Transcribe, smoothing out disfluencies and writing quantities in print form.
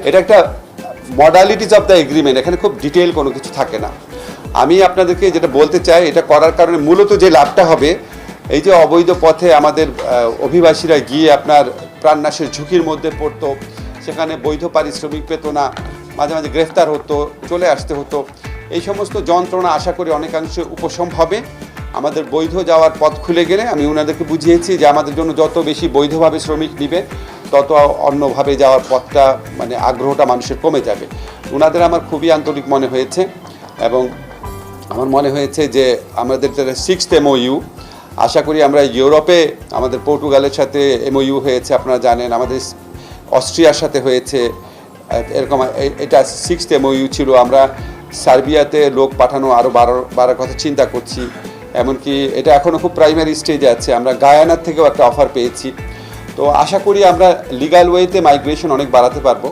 এটা একটা modalities of the agreement, এখানে খুব ডিটেইল কোনো কিছু থাকে না। আমি আপনাদেরকে যেটা বলতে চাই, এটা করার কারণে মূলত যে লাভটা হবে, এই যে অবৈধ পথে আমাদের অভিবাসীরা গিয়ে আপনার প্রাণনাশের ঝুঁকির মধ্যে পড়তো, সেখানে বৈধ পারিশ্রমিক পেত না, মাঝে মাঝে গ্রেফতার হতো, চলে আসতে হতো, এই সমস্ত যন্ত্রণা আশা করি অনেকাংশে উপশম হবে। আমাদের বৈধ যাওয়ার পথ খুলে গেলে আমি ওনাদেরকে বুঝিয়েছি যে আমাদের জন্য যত বেশি বৈধভাবে শ্রমিক নেবে তত অন্যভাবে যাওয়ার পথটা মানে আগ্রহটা মানুষের কমে যাবে। ওনাদের আমার খুবই আন্তরিক মনে হয়েছে এবং আমার মনে হয়েছে যে আমাদের যারা 6th MOU, আশা করি আমরা ইউরোপে আমাদের পর্তুগালের সাথে MOU হয়েছে, আপনারা জানেন, আমাদের অস্ট্রিয়ার সাথে হয়েছে এরকম, এটা 6th MOU ছিল। আমরা সার্বিয়াতে লোক পাঠানো আরও বাড়ার কথা চিন্তা করছি, এমনকি এটা এখনও খুব প্রাইমারি স্টেজে আছে। আমরা গায়ানার থেকেও একটা অফার পেয়েছি। তো আশা করি আমরা লিগ্যাল ওয়েতে মাইগ্রেশন অনেক বাড়াতে পারবো।